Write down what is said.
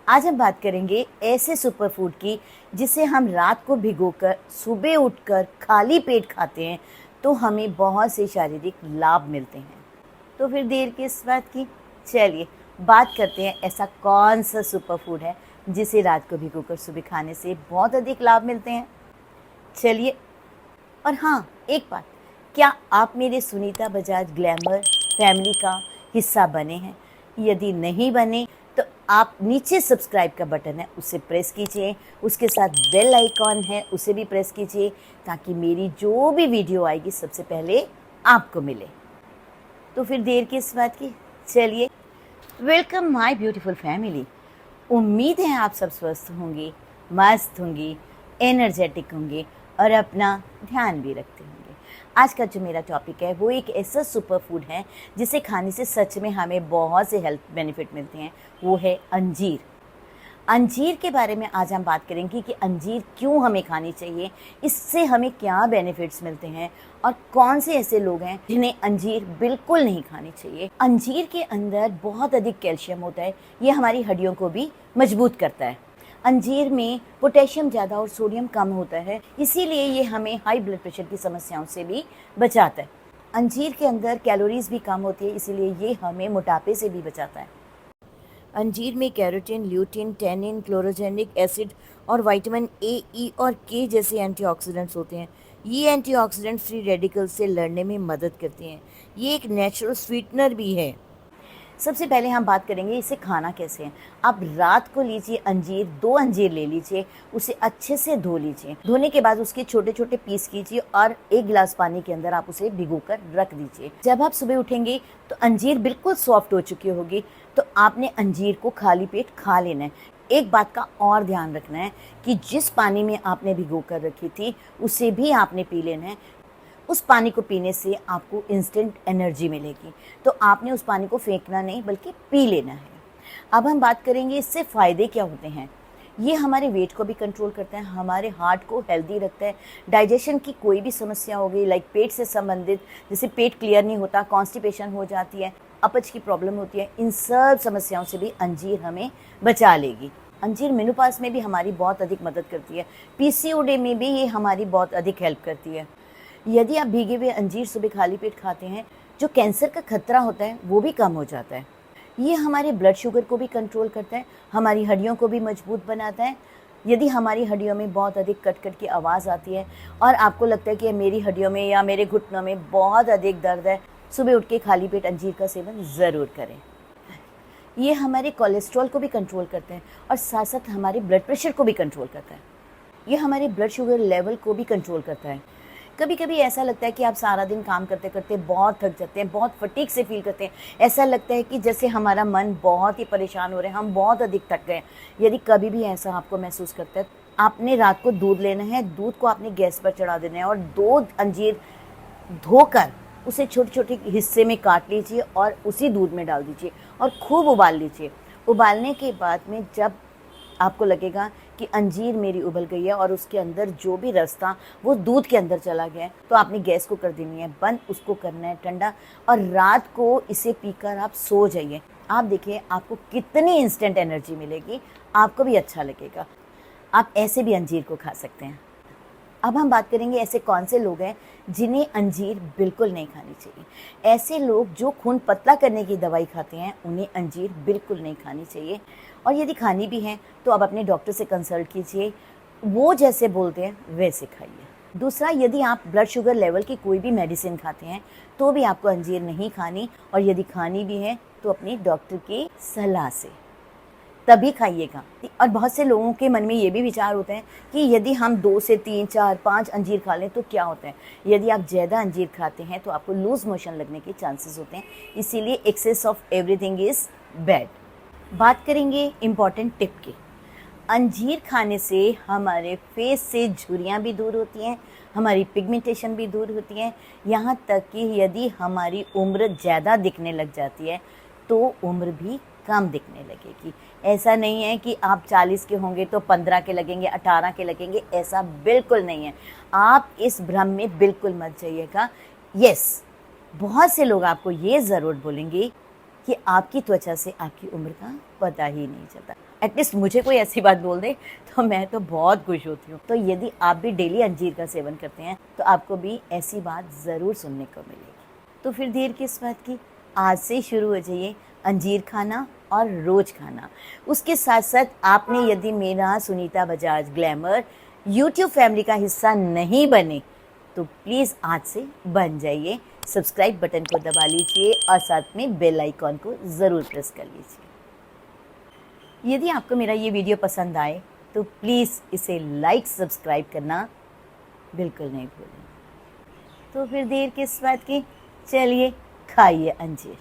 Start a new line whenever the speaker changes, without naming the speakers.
आज हम बात करेंगे ऐसे सुपर फूड की जिसे हम रात को भिगोकर सुबह उठकर खाली पेट खाते हैं तो हमें बहुत से शारीरिक लाभ मिलते हैं। तो फिर देर किस बात की, चलिए बात करते हैं ऐसा कौन सा सुपर फूड है जिसे रात को भिगोकर सुबह खाने से बहुत अधिक लाभ मिलते हैं। चलिए, और हाँ एक बात, क्या आप मेरे सुनीता बजाज ग्लैमर फैमिली का हिस्सा बने हैं? यदि नहीं बने तो आप नीचे सब्सक्राइब का बटन है उसे प्रेस कीजिए, उसके साथ बेल आइकॉन है उसे भी प्रेस कीजिए ताकि मेरी जो भी वीडियो आएगी सबसे पहले आपको मिले। तो फिर देर किस बात की, चलिए वेलकम माय ब्यूटीफुल फैमिली। उम्मीद है आप सब स्वस्थ होंगे, मस्त होंगी, एनर्जेटिक होंगे और अपना ध्यान भी रखते होंगे। आज का जो मेरा टॉपिक है वो एक ऐसा सुपर फूड है जिसे खाने से सच में हमें बहुत से हेल्थ बेनिफिट मिलते हैं, वो है अंजीर। अंजीर के बारे में आज हम बात करेंगे कि अंजीर क्यों हमें खानी चाहिए, इससे हमें क्या बेनिफिट्स मिलते हैं और कौन से ऐसे लोग हैं जिन्हें अंजीर बिल्कुल नहीं खानी चाहिए। अंजीर के अंदर बहुत अधिक कैल्शियम होता है, ये हमारी हड्डियों को भी मजबूत करता है। अंजीर में पोटेशियम ज़्यादा और सोडियम कम होता है, इसीलिए ये हमें हाई ब्लड प्रेशर की समस्याओं से भी बचाता है। अंजीर के अंदर कैलोरीज भी कम होती है, इसीलिए ये हमें मोटापे से भी बचाता है। अंजीर में carotene, lutein, tannin, chlorogenic acid और विटामिन ए, ई और के जैसे एंटीऑक्सीडेंट्स होते हैं। ये एंटीऑक्सीडेंट फ्री रेडिकल से लड़ने में मदद करते हैं। ये एक नेचुरल स्वीटनर भी है। सबसे पहले हम बात करेंगे इसे खाना कैसे है। आप रात को लीजिए अंजीर, 2 अंजीर ले लीजिए, उसे अच्छे से धो लीजिए। धोने के बाद उसके छोटे छोटे पीस कीजिए और 1 गिलास पानी के अंदर आप उसे भिगोकर रख दीजिए। जब आप सुबह उठेंगे तो अंजीर बिल्कुल सॉफ्ट हो चुकी होगी, तो आपने अंजीर को खाली पेट खा लेना है। एक बात का और ध्यान रखना है कि जिस पानी में आपने भिगो कर रखी थी उसे भी आपने पी लेना है। उस पानी को पीने से आपको इंस्टेंट एनर्जी मिलेगी, तो आपने उस पानी को फेंकना नहीं बल्कि पी लेना है। अब हम बात करेंगे इससे फ़ायदे क्या होते हैं। ये हमारे वेट को भी कंट्रोल करता है, हमारे हार्ट को हेल्दी रखता है। डाइजेशन की कोई भी समस्या हो गई, लाइक पेट से संबंधित, जैसे पेट क्लियर नहीं होता, कॉन्स्टिपेशन हो जाती है, अपच की प्रॉब्लम होती है, इन सब समस्याओं से भी अंजीर हमें बचा लेगी। अंजीर मेनोपॉज में भी हमारी बहुत अधिक मदद करती है। पीसीओडी में भी ये हमारी बहुत अधिक हेल्प करती है। यदि आप भीगे हुए अंजीर सुबह खाली पेट खाते हैं, जो कैंसर का खतरा होता है वो भी कम हो जाता है। ये हमारे ब्लड शुगर को भी कंट्रोल करता है, हमारी हड्डियों को भी मजबूत बनाता है। यदि हमारी हड्डियों में बहुत अधिक कट कट की आवाज़ आती है और आपको लगता है कि मेरी हड्डियों में या मेरे घुटनों में बहुत अधिक दर्द है, सुबह उठ के खाली पेट अंजीर का सेवन ज़रूर करें। ये हमारे कोलेस्ट्रॉल को भी कंट्रोल करते हैं और साथ साथ हमारे ब्लड प्रेशर को भी कंट्रोल करता है। ये हमारे ब्लड शुगर लेवल को भी कंट्रोल करता है। कभी कभी ऐसा लगता है कि आप सारा दिन काम करते करते बहुत थक जाते हैं, बहुत फटीग से फील करते हैं, ऐसा लगता है कि जैसे हमारा मन बहुत ही परेशान हो रहा है, हम बहुत अधिक थक गए हैं। यदि कभी भी ऐसा आपको महसूस करता है, आपने रात को दूध लेना है, दूध को आपने गैस पर चढ़ा देना है और 2 अंजीर धोकर उसे छोटे छोटे हिस्से में काट लीजिए और उसी दूध में डाल दीजिए और खूब उबाल लीजिए। उबालने के बाद में जब आपको लगेगा कि अंजीर मेरी उबल गई है और उसके अंदर जो भी रस था वो दूध के अंदर चला गया है, तो आपने गैस को कर देनी है बंद, उसको करना है ठंडा और रात को इसे पीकर आप सो जाइए। आप देखिए आपको कितनी इंस्टेंट एनर्जी मिलेगी, आपको भी अच्छा लगेगा। आप ऐसे भी अंजीर को खा सकते हैं। अब हम बात करेंगे ऐसे कौन से लोग हैं जिन्हें अंजीर बिल्कुल नहीं खानी चाहिए। ऐसे लोग जो खून पतला करने की दवाई खाते हैं उन्हें अंजीर बिल्कुल नहीं खानी चाहिए, और यदि खानी भी है तो आप अपने डॉक्टर से कंसल्ट कीजिए, वो जैसे बोलते हैं वैसे खाइए। दूसरा, यदि आप ब्लड शुगर लेवल की कोई भी मेडिसिन खाते हैं तो भी आपको अंजीर नहीं खानी, और यदि खानी भी है तो अपने डॉक्टर की सलाह से तभी खाइएगा। और बहुत से लोगों के मन में ये भी विचार होते हैं कि यदि हम 2 से 3, 4, 5 अंजीर खा लें तो क्या होता है। यदि आप ज़्यादा अंजीर खाते हैं तो आपको लूज़ मोशन लगने के चांसेस होते हैं, इसीलिए excess of everything is bad. बात करेंगे इम्पॉर्टेंट टिप की। अंजीर खाने से हमारे फेस से झुर्रियाँ भी दूर होती हैं, हमारी पिगमेंटेशन भी दूर होती है, यहाँ तक कि यदि हमारी उम्र ज़्यादा दिखने लग जाती है तो उम्र भी कम दिखने लगेगी। ऐसा नहीं है कि आप 40 के होंगे तो 15 के लगेंगे, 18 के लगेंगे, ऐसा बिल्कुल नहीं है। आप इस भ्रम में बिल्कुल मत जाइएगा। यस, बहुत से लोग आपको ये ज़रूर बोलेंगे कि आपकी त्वचा से आपकी उम्र का पता ही नहीं चलता। एटलीस्ट मुझे कोई ऐसी बात बोल दे तो मैं तो बहुत खुश होती हूँ। तो यदि आप भी डेली अंजीर का सेवन करते हैं तो आपको भी ऐसी बात ज़रूर सुनने को मिलेगी। तो फिर देर किस बात की, आज से शुरू हो जाइए अंजीर खाना और रोज़ खाना। उसके साथ साथ आपने यदि मेरा Sunita Bajaj glamour YouTube family का हिस्सा नहीं बने तो प्लीज़ आज से बन जाइए। सब्सक्राइब बटन को दबा लीजिए और साथ में बेल आइकॉन को ज़रूर प्रेस कर लीजिए। यदि आपको मेरा ये वीडियो पसंद आए तो प्लीज़ इसे लाइक सब्सक्राइब करना बिल्कुल नहीं भूलें। तो फिर देर किस बात की, चलिए खाइए अंजीर।